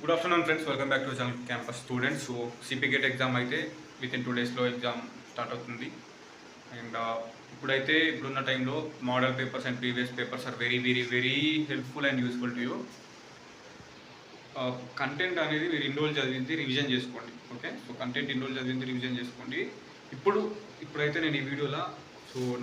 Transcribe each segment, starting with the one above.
Good afternoon friends, welcome back to channel campus students. So CP GATE exam అయితే within 2 డేస్లో exam start అవుతుంది. And ఇప్పుడున్న టైంలో model papers and previous papers are very very very helpful and useful to you. Content అనేది మీరు ఇన్ని రోజులు చదివింది రివిజన్ చేసుకోండి. ఓకే, సో కంటెంట్ ఇన్ని రోజులు చదివింది రివిజన్ చేసుకోండి. ఇప్పుడైతే నేను ఈ వీడియోలో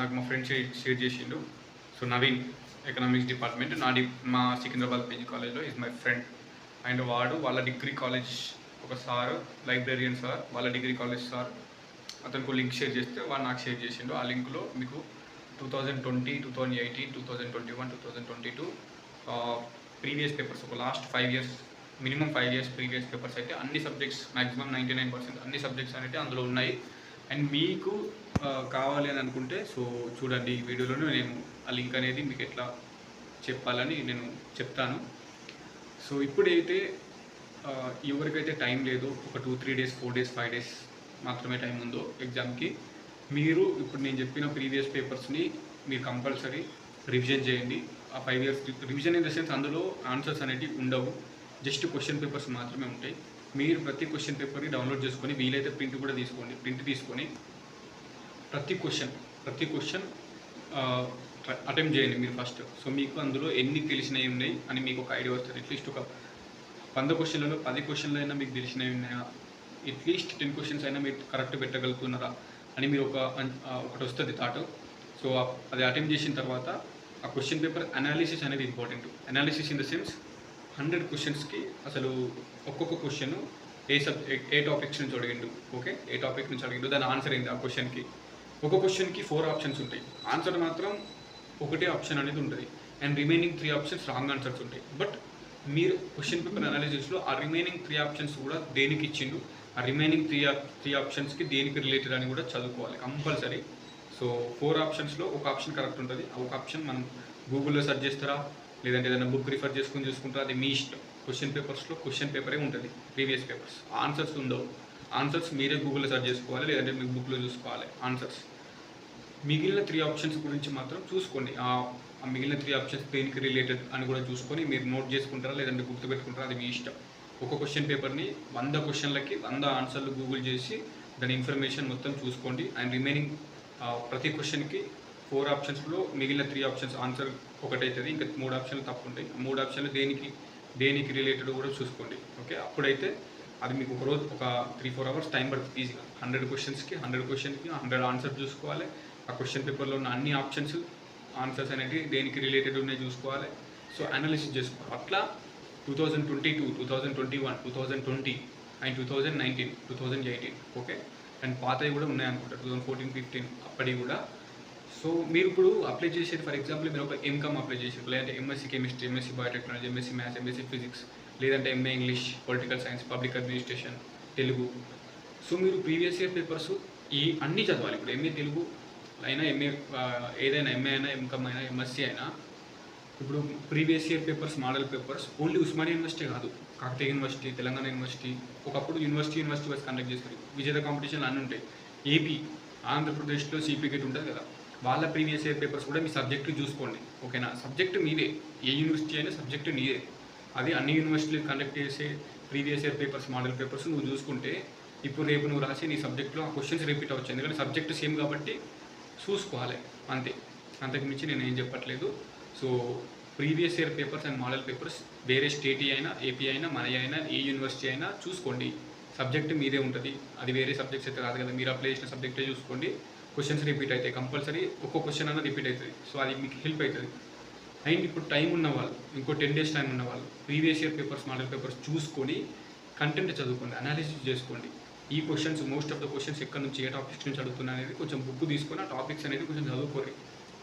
నాకు మా ఫ్రెండ్ షేర్ చేసిండు. సో నవీన్, ఎకనామిక్స్ డిపార్ట్మెంట్, మా సికింద్రాబాద్ పీజీ కాలేజ్లో ఈజ్ మై ఫ్రెండ్. అండ్ వాళ్ళ డిగ్రీ కాలేజ్ ఒక సార్, లైబ్రేరియన్ సార్, వాళ్ళ డిగ్రీ కాలేజ్ సార్ అతనికి లింక్ షేర్ చేస్తే వాడు నాకు షేర్ చేసిండు. ఆ లింక్లో మీకు 2020, 2018, 2021, 2022 ప్రీవియస్ పేపర్స్, ఒక last 5 years, minimum 5 years previous papers అయితే అన్ని సబ్జెక్ట్స్, మ్యాక్సిమం 99% అన్ని సబ్జెక్ట్స్ అనేవి అందులో ఉన్నాయి. అండ్ మీకు కావాలి అని అనుకుంటే సో చూడండి, ఈ వీడియోలోనే నేను ఆ లింక్ అనేది మీకు ఎట్లా చెప్పాలని నేను చెప్తాను. సో ఇప్పుడైతే ఎవరికైతే టైం లేదో, ఒక 2-3 days, 4 days, 5 days మాత్రమే టైం ఉందో ఎగ్జామ్కి, మీరు ఇప్పుడు నేను చెప్పిన ప్రీవియస్ పేపర్స్ని మీరు కంపల్సరీ రివిజన్ చేయండి. ఆ 5 years revision in the sense అందులో ఆన్సర్స్ అనేవి ఉండవు, జస్ట్ క్వశ్చన్ పేపర్స్ మాత్రమే ఉంటాయి. మీరు ప్రతి క్వశ్చన్ పేపర్ని డౌన్లోడ్ చేసుకొని, వీలైతే ప్రింట్ కూడా తీసుకోండి. ప్రింట్ తీసుకొని ప్రతి క్వశ్చన్ అటెంప్ట్ చేయండి మీరు ఫస్ట్. సో మీకు అందులో ఎన్ని తెలిసినవి ఉన్నాయి అని మీకు ఒక ఐడియా వస్తుంది. అట్లీస్ట్ ఒక 100 questionలలో 10 questionలు అయినా మీకు తెలిసినవి ఉన్నాయా, అట్లీస్ట్ 10 questions అయినా మీరు కరెక్ట్ పెట్టగలుగుతున్నారా అని మీరు ఒకటి వస్తుంది థాట్. సో అది అటెంప్ట్ చేసిన తర్వాత ఆ క్వశ్చన్ పేపర్ అనాలిసిస్ అనేది important. Analysis in the sense 100 questionస్కి అసలు ఒక్కొక్క క్వశ్చన్ ఏ టాపిక్స్ నుంచి అడిగిండు, ఓకే, ఏ టాపిక్ నుంచి అడిగిండు, దాని ఆన్సర్ ఏంటి. ఆ క్వశ్చన్కి ఒక క్వశ్చన్కి 4 options ఉంటాయి, ఆన్సర్ మాత్రం ఒకటే ఆప్షన్ అనేది ఉంటుంది. And remaining 3 options wrong answers ఉంటాయి. బట్ మీరు క్వశ్చన్ పేపర్ అనాలిసిస్లో ఆ రిమైనింగ్ 3 options కూడా దేనికి ఇచ్చిండు, ఆ రిమైనింగ్ 3 optionsకి దేనికి రిలేటెడ్ అని కూడా చదువుకోవాలి కంపల్సరీ. సో 4 optionsలో ఒక ఆప్షన్ కరెక్ట్ ఉంటుంది. ఆ ఒక ఆప్షన్ మనం గూగుల్లో సెర్చ్ చేస్తారా, లేదంటే ఏదైనా బుక్ రిఫర్ చేసుకుని చూసుకుంటారా, అది మీ ఇష్టం. క్వశ్చన్ పేపర్స్లో క్వశ్చన్ పేపరే ఉంటుంది, ప్రీవియస్ పేపర్స్ ఆన్సర్స్ ఉండవు. ఆన్సర్స్ మీరే గూగుల్లో సెర్చ్ చేసుకోవాలి, లేదంటే మీకు బుక్లో చూసుకోవాలి ఆన్సర్స్. మిగిలిన 3 options గురించి మాత్రం చూసుకోండి. ఆ మిగిలిన 3 options దేనికి రిలేటెడ్ అని కూడా చూసుకొని మీరు నోట్ చేసుకుంటారా, లేదంటే గుర్తుపెట్టుకుంటారా, అది మీ ఇష్టం. ఒక క్వశ్చన్ పేపర్ని 100 questionలకి 100 ఆన్సర్లు గూగుల్ చేసి దాని ఇన్ఫర్మేషన్ మొత్తం చూసుకోండి. అండ్ రిమైనింగ్ ప్రతి క్వశ్చన్కి 4 optionsలో మిగిలిన 3 options ఆన్సర్ ఒకటవుతుంది, ఇంకా 3 options తప్పు ఉంటాయి. 3 options దేనికి రిలేటెడ్ కూడా చూసుకోండి. ఓకే, అప్పుడైతే అది మీకు ఒక 3-4 hours టైం పడుతుంది ఈజీగా. 100 questionస్కి 100 ఆన్సర్ చూసుకోవాలి. ఆ క్వశ్చన్ పేపర్లో ఉన్న అన్ని ఆన్సర్స్ అనేవి దేనికి రిలేటెడ్ ఉన్నాయి చూసుకోవాలి. సో అనాలిసిస్ చేసుకోవాలి. అట్లా 2022, 2021, 2020 అండ్ 2019, 2018, ఓకే. అండ్ పాతవి కూడా ఉన్నాయనుకుంటా, 2014, 2015 అప్పటివి కూడా. సో మీరు ఇప్పుడు అప్లై చేసేది, ఫర్ ఎగ్జాంపుల్ మీరు ఒక ఎంకామ్ అప్లై చేసారు, లేదంటే MSc chemistry, MSc biotechnology, MSc maths, MSc physics, లేదంటే MA English, political science, public administration, Telugu. So మీరు ప్రీవియస్ ఇయర్ పేపర్స్ అన్నీ చదవాలి. ఇప్పుడు ఎంఏ తెలుగు అయినా, ఎంఏ ఏదైనా, ఎంఏ అయినా, ఎంకామ్ అయినా, ఎంఎస్సీ అయినా, ఇప్పుడు previous year papers, model papers only Osmania university కాదు, కాకతీయ యూనివర్సిటీ, తెలంగాణ యూనివర్సిటీ, ఒకప్పుడు యూనివర్సిటీ వైస్ కండక్ట్ చేస్తారు. విజేత కాంపిటీషన్లు అన్నీ ఉంటాయి. ఏపీ, ఆంధ్రప్రదేశ్లో సిపి గేట్ ఉంటుంది కదా, వాళ్ళ ప్రీవియస్ ఇయర్ పేపర్స్ కూడా మీ సబ్జెక్టు చూసుకోండి. ఓకేనా, సబ్జెక్టు మీదే, ఏ యూనివర్సిటీ అయినా సబ్జెక్టు నీదే. అది అన్ని యూనివర్సిటీలు కండక్ట్ చేసే previous year papers, model papers నువ్వు చూసుకుంటే ఇప్పుడు రేపు నువ్వు రాసి నీ సబ్జెక్ట్లో ఆ క్వశ్చన్స్ రిపీట్ అవ్వచ్చు. ఎందుకంటే సబ్జెక్టు సేమ్ కాబట్టి చూసుకోవాలి, అంతే. అంతకు మించి నేను ఏం చెప్పట్లేదు. So previous year papers and model papers వేరే స్టేట్ అయినా, ఏపీ అయినా, మన అయినా, ఏ యూనివర్సిటీ అయినా చూసుకోండి. సబ్జెక్ట్ మీదే ఉంటుంది, అది వేరే సబ్జెక్ట్స్ అయితే కాదు కదా. మీరు అప్లై చేసిన సబ్జెక్టే చూసుకోండి. క్వశ్చన్స్ రిపీట్ అవుతాయి కంపల్సరీ, ఒక్కో క్వశ్చన్ అన్న రిపీట్ అవుతుంది. సో అది మీకు హెల్ప్ అవుతుంది. అండ్ ఇప్పుడు టైం ఉన్నవాళ్ళు, ఇంకో 10 days టైం ఉన్నవాళ్ళు, previous year papers, model papers చూసుకొని కంటెంట్ చదువుకోండి, అనాలిసిస్ చేసుకోండి. ఈ questions, most of the questions ఎక్కడి నుంచి, ఏ టాపిక్స్ నుంచి అడుగుతున్నా అనేది కొంచెం బుక్ తీసుకొని ఆ టాపిక్స్ అనేది కొంచెం చదువుకోరు.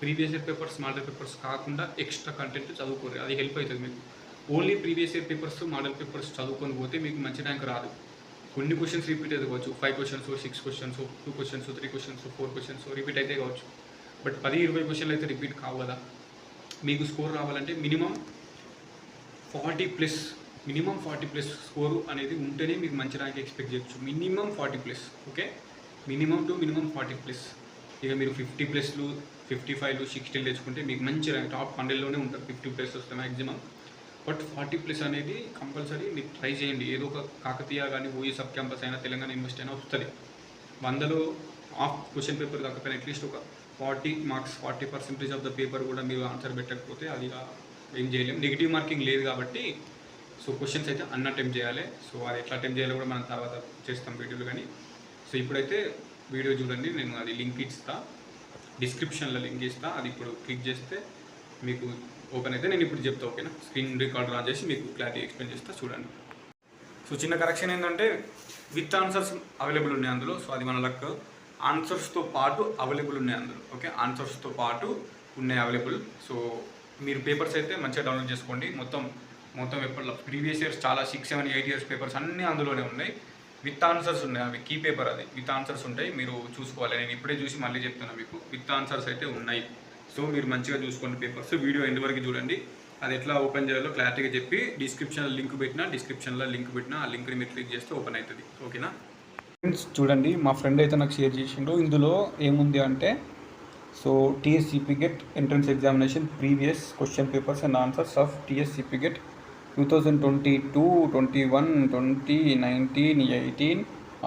Previous year papers, model papers కాకుండా ఎక్స్ట్రా కంటెంట్ చదువుకోరు, అది హెల్ప్ అవుతుంది మీకు. Only previous year papers, model papers చదువుకొని పోతే మీకు మంచి ర్యాంక్ రాదు. కొన్ని క్వశ్చన్స్ రిపీట్ అయితే కావచ్చు, 5 questions, 6 questions, 2 questions, 3 questions, 4 questions repeat అయితే కావచ్చు. బట్ 10-20 questions అయితే రిపీట్ కావు కదా. మీకు స్కోర్ రావాలంటే మినిమం 40+ స్కోరు అనేది ఉంటేనే మీకు మంచి ర్యాంక్ ఎక్స్పెక్ట్ చేయొచ్చు. Minimum 40+, okay, minimum 40+. ఇక మీరు 50+, 55, 60 తెచ్చుకుంటే మీకు మంచి ర్యాంక్, టాప్ 100లోనే ఉంటారు. 50+ వస్తే మ్యాక్సిమం బట్ 40+ అనేది కంపల్సరీ మీరు ట్రై చేయండి. ఏదో ఒక కాకతీయ కానీ ఓయూ సబ్ క్యాంపస్ అయినా తెలంగాణ యూనివర్సిటీ అయినా వస్తుంది. 100లో హాఫ్ క్వశ్చన్ పేపర్ కాకపోయినా అట్లీస్ట్ ఒక 40 మార్క్స్ 40% ఆఫ్ ద పేపర్ కూడా మీరు ఆన్సర్ పెట్టకపోతే అది ఏం చేయలేము. నెగిటివ్ మార్కింగ్ లేదు కాబట్టి సో క్వశ్చన్స్ అయితే అటెంప్ట్ చేయాలి. సో అది ఎట్లా అటెంప్ట్ చేయాలో కూడా మనం తర్వాత చేస్తాం వీడియోలు. కానీ సో ఇప్పుడైతే వీడియో చూడండి, నేను అది లింక్ ఇస్తా, డిస్క్రిప్షన్లో లింక్ ఇస్తా. అది ఇప్పుడు క్లిక్ చేస్తే మీకు ఓపెన్ అయితే నేను ఇప్పుడు చెప్తా, ఓకేనా? స్క్రీన్ రికార్డర్ ఆన్ చేసి మీకు క్లారిటీ ఎక్స్ప్లెయిన్ చేస్తా చూడండి. సో చిన్న కరెక్షన్ ఏంటంటే విత్ ఆన్సర్స్ అవైలబుల్ ఉన్నాయి అందులో. సో అది మన లక్. ఆన్సర్స్తో పాటు అవైలబుల్ ఉన్నాయి అందులో, ఓకే? ఆన్సర్స్తో పాటు ఉన్నాయి అవైలబుల్. సో మీరు పేపర్స్ అయితే మంచిగా డౌన్లోడ్ చేసుకోండి. మొత్తం ఎప్పట్లో ప్రీవియస్ ఇయర్స్ చాలా 6, 7, 8 ఇయర్స్ పేపర్స్ అన్నీ అందులోనే ఉన్నాయి. విత్ ఆన్సర్స్ ఉన్నాయి, అవి కీ పేపర్, అది విత్ ఆన్సర్స్ ఉంటాయి. మీరు చూసుకోవాలి. నేను ఇప్పుడే చూసి మళ్ళీ చెప్తున్నాను మీకు, విత్ ఆన్సర్స్ అయితే ఉన్నాయి. సో మీరు మంచిగా చూసుకోండి పేపర్స్. వీడియో ఎండ్ వరకు చూడండి. అది ఎట్లా ఓపెన్ చేయాలో క్లారిటీగా చెప్పి డిస్క్రిప్షన్లో లింక్ పెట్టినా ఆ లింక్ని మీరు క్లిక్ చేస్తే ఓపెన్ అవుతుంది, ఓకేనా? ఫ్రెండ్స్ చూడండి, మా ఫ్రెండ్ అయితే నాకు షేర్ చేసిండు. ఇందులో ఏముంది అంటే so TSCP GET entrance examination previous question papers and answers of TSCP GET 2022, 21, 20, 19, 18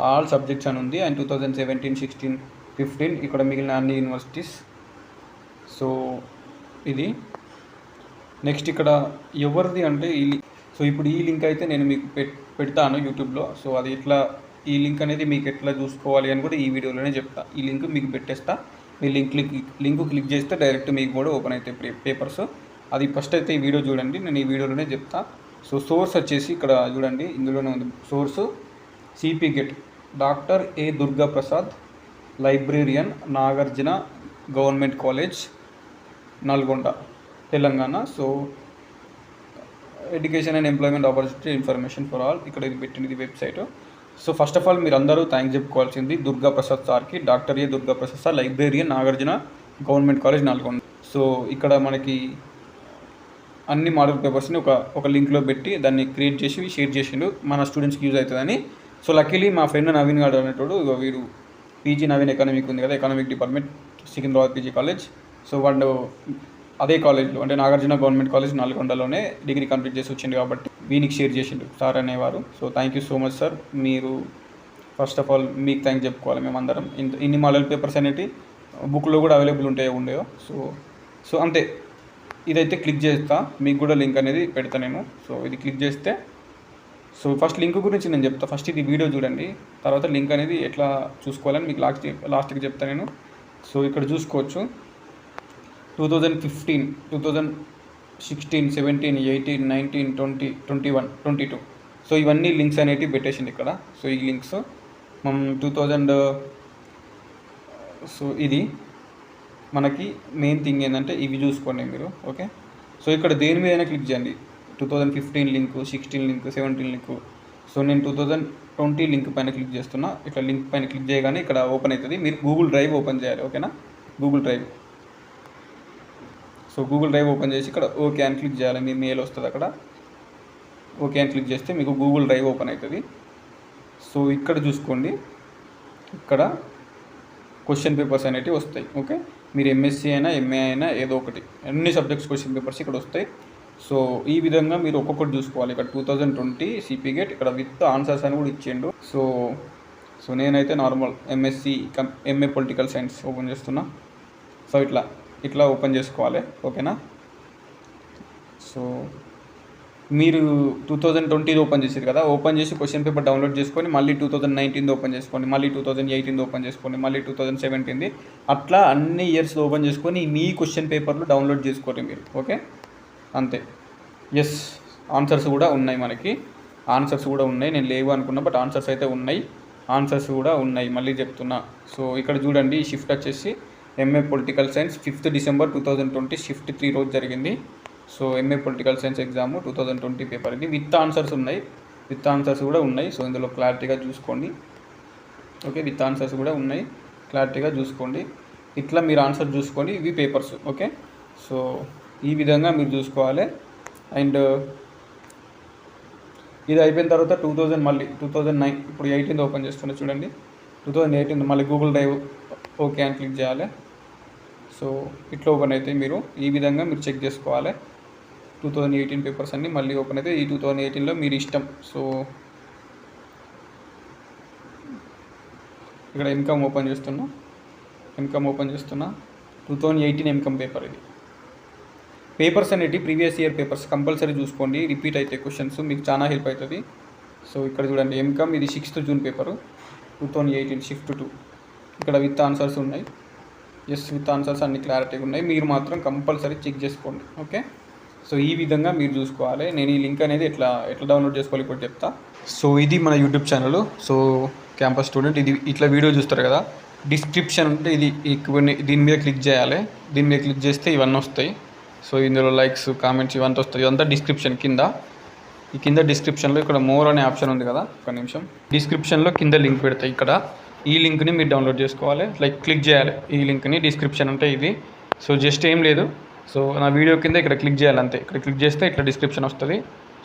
all subjects అని ఉంది. అండ్ 2017, 16, 15 ఇక్కడ మిగిలిన అన్ని యూనివర్సిటీస్. సో ఇది నెక్స్ట్ ఇక్కడ ఎవరిది అంటే సో ఇప్పుడు ఈ లింక్ అయితే నేను మీకు పెడతాను యూట్యూబ్లో. సో అది ఎట్లా, ఈ లింక్ అనేది మీకు ఎట్లా చూసుకోవాలి అని కూడా ఈ వీడియోలోనే చెప్తా. ఈ లింక్ మీకు పెట్టేస్తా. మీ లింక్ క్లిక్ చేస్తే డైరెక్ట్ మీకు కూడా ఓపెన్ అవుతాయి పేపర్స్. అది ఫస్ట్ అయితే ఈ వీడియో చూడండి, నేను ఈ వీడియోలోనే చెప్తా. సో సోర్స్ వచ్చేసి ఇక్కడ చూడండి, ఇందులోనే ఉంది source. CP get doctor A Durga Prasad, librarian, Nagarjuna government college, Nalgonda, Telangana. So education and employment opportunity information for all, ఇక్కడ ఇది పెట్టినది website. So first of all మీరు అందరూ థ్యాంక్స్ చెప్పుకోవాల్సింది దుర్గా ప్రసాద్ సార్కి. డాక్టర్ ఏ Durga Prasad sir, librarian, Nagarjuna government college, Nalgonda. So ఇక్కడ మనకి అన్ని మోడల్ పేపర్స్ని ఒక లింక్లో పెట్టి దాన్ని క్రియేట్ చేసి షేర్ చేసిండు, మన స్టూడెంట్స్కి యూజ్ అవుతుందని. సో లక్కీలీ మా ఫ్రెండ్ నవీన్ గారు అనేటోడు, వీడు పీజీ నవీన్ ఎకనామిక్ ఉంది కదా, economic department, Secunderabad PG college. So వాడు అదే కాలేజ్లో అంటే నాగార్జున గవర్నమెంట్ కాలేజ్ నల్గొండలోనే డిగ్రీ కంప్లీట్ చేసి వచ్చిండు కాబట్టి వీనికి షేర్ చేసిండు సార్ అనేవారు. So thank you so much sir. మీరు ఫస్ట్ ఆఫ్ ఆల్ మీకు థ్యాంక్స్ చెప్పుకోవాలి. మేమందరం ఇన్ని మోడల్ పేపర్స్ అనేవి బుక్లో కూడా అవైలబుల్ ఉండేవో. సో అంతే. ఇదైతే క్లిక్ చేస్తా, మీకు కూడా లింక్ అనేది పెడతా నేను. సో ఇది క్లిక్ చేస్తే సో ఫస్ట్ లింక్ గురించి నేను చెప్తా. ఫస్ట్ ఇది వీడియో చూడండి, తర్వాత లింక్ అనేది ఎట్లా చూసుకోవాలని మీకు లాస్ట్కి చెప్తా నేను. సో ఇక్కడ చూసుకోవచ్చు 2015, 2016, 17, 18, 19, 20, 21, 22. సో ఇవన్నీ లింక్స్ అనేటివి పెట్టేసింది ఇక్కడ. సో ఈ లింక్స్ మనం 2000. సో ఇది మనకి మెయిన్ థింగ్ ఏంటంటే ఇవి చూసుకోండి మీరు, ఓకే? సో ఇక్కడ దేని మీదైనా క్లిక్ చేయండి. 2015 లింక్, 16 లింక్, 17 లింక్. సో నేను 2020 లింక్ పైన క్లిక్ చేస్తున్నా. ఇట్లా లింక్ పైన క్లిక్ చేయగానే ఇక్కడ ఓపెన్ అవుతుంది. మీరు గూగుల్ డ్రైవ్ ఓపెన్ చేయాలి, ఓకేనా? Google drive. So Google drive open చేసి ఇక్కడ ఓకే అని క్లిక్ చేయాలి. మీ మెయిల్ వస్తుంది అక్కడ. ఓకే అని క్లిక్ చేస్తే మీకు గూగుల్ డ్రైవ్ ఓపెన్ అవుతుంది. సో ఇక్కడ చూసుకోండి, ఇక్కడ క్వశ్చన్ పేపర్స్ అనేవి వస్తాయి, ఓకే? మీరు ఎంఎస్సీ అయినా ఎంఏ అయినా ఏదో ఒకటి అన్ని సబ్జెక్ట్స్ క్వశ్చన్ పేపర్స్ ఇక్కడ వస్తాయి. సో ఈ విధంగా మీరు ఒక్కొక్కటి చూసుకోవాలి. ఇక్కడ 2020 సిపి గెట్, ఇక్కడ విత్ ఆన్సర్స్ అని కూడా ఇచ్చిండు. సో నేనైతే normal MA political science open చేస్తున్నా. సో ఇట్లా ఓపెన్ చేసుకోవాలి, ఓకేనా? సో మీరు 2020 ఓపెన్ చేశారు కదా, ఓపెన్ చేసి క్వశ్చన్ పేపర్ డౌన్లోడ్ చేసుకొని మళ్ళీ 2019 ఓపెన్ చేసుకోండి, మళ్ళీ 2018 ఓపెన్ చేసుకోండి, మళ్ళీ 2017 అట్లా అన్ని ఇయర్స్ ఓపెన్ చేసుకొని మీ క్వశ్చన్ పేపర్లు డౌన్లోడ్ చేసుకోండి మీరు, ఓకే? అంతే. ఎస్, ఆన్సర్స్ కూడా ఉన్నాయి, మనకి ఆన్సర్స్ కూడా ఉన్నాయి. నేను లేవు అనుకున్నా, బట్ ఆన్సర్స్ అయితే ఉన్నాయి, ఆన్సర్స్ కూడా ఉన్నాయి. మళ్ళీ చెప్తున్నా. సో ఇక్కడ చూడండి, ఈ షిఫ్ట్ వచ్చేసి MA political science 5th December 2020 shift 3 రోజు జరిగింది. So MA political science exam 2020 paper ఇది. విత్ ఆన్సర్స్ ఉన్నాయి, విత్ ఆన్సర్స్ కూడా ఉన్నాయి. సో ఇందులో క్లారిటీగా చూసుకోండి, ఓకే? విత్ ఆన్సర్స్ కూడా ఉన్నాయి, క్లారిటీగా చూసుకోండి. ఇట్లా మీరు ఆన్సర్ చూసుకోండి, ఇవి పేపర్స్, ఓకే? సో ఈ విధంగా మీరు చూసుకోవాలి. అండ్ ఇది అయిపోయిన తర్వాత 2000 మళ్ళీ 2009 ఇప్పుడు 18 ఓపెన్ చేస్తున్నా చూడండి. 2018 మళ్ళీ గూగుల్ డ్రైవ్ ఓకే అని క్లిక్ చేయాలి. సో ఇట్లా ఓపెన్ అయితే మీరు ఈ విధంగా మీరు చెక్ చేసుకోవాలి. 2018 పేపర్స్ అన్నీ మళ్ళీ ఓపెన్ అయితే ఈ 2018లో మీరు ఇష్టం. సో ఇక్కడ ఇన్కమ్ ఓపెన్ చేస్తున్నా 2018 ఇన్కమ్ పేపర్. ఇది పేపర్స్ అనేవి ప్రీవియస్ ఇయర్ పేపర్స్ కంపల్సరీ చూసుకోండి, రిపీట్ అయితే క్వశ్చన్స్ మీకు చాలా హెల్ప్ అవుతుంది. సో ఇక్కడ చూడండి ఇన్కమ్, ఇది 6th జూన్ పేపరు 2018 షిఫ్ట్ 2. ఇక్కడ విత్ ఆన్సర్స్ ఉన్నాయి. విత్ ఆన్సర్స్ అన్ని క్లారిటీగా ఉన్నాయి. మీరు మాత్రం కంపల్సరీ చెక్ చేసుకోండి. ఓకే, సో ఈ విధంగా మీరు చూసుకోవాలి. నేను ఈ లింక్ అనేది ఎట్లా డౌన్లోడ్ చేసుకోవాలి ఇప్పుడు చెప్తా. సో ఇది మన YouTube channel. So campus student, ఇది ఇట్లా వీడియో చూస్తారు కదా, డిస్క్రిప్షన్ ఉంటే ఇది దీని మీద క్లిక్ చేయాలి. దీని మీద క్లిక్ చేస్తే ఇవన్నీ వస్తాయి. సో ఇందులో లైక్స్, కామెంట్స్ ఇవంతా వస్తుంది. ఇదంతా డిస్క్రిప్షన్ కింద. ఈ కింద డిస్క్రిప్షన్లో ఇక్కడ మోర్ అనే ఆప్షన్ ఉంది కదా, ఒక నిమిషం. డిస్క్రిప్షన్లో కింద లింక్ పెడతాయి. ఇక్కడ ఈ లింక్ని మీరు డౌన్లోడ్ చేసుకోవాలి, లైక్ క్లిక్ చేయాలి ఈ లింక్ని. డిస్క్రిప్షన్ అంటే ఇది. సో జస్ట్ ఏం లేదు, సో నా వీడియో కింద ఇక్కడ క్లిక్ చేయాలి అంతే. ఇక్కడ క్లిక్ చేస్తే ఇట్లా డిస్క్రిప్షన్ వస్తుంది.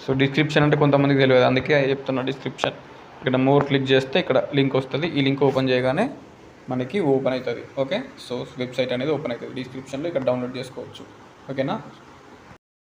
సో డిస్క్రిప్షన్ అంటే కొంతమందికి తెలియదు, అందుకే చెప్తున్నా డిస్క్రిప్షన్. ఇక్కడ మోర్ క్లిక్ చేస్తే ఇక్కడ లింక్ వస్తుంది. ఈ లింక్ ఓపెన్ చేయగానే మనకి ఓపెన్ అవుతుంది. ఓకే, సో వెబ్సైట్ అనేది ఓపెన్ అవుతుంది. డిస్క్రిప్షన్లో ఇక్కడ డౌన్లోడ్ చేసుకోవచ్చు. ఓకేనా.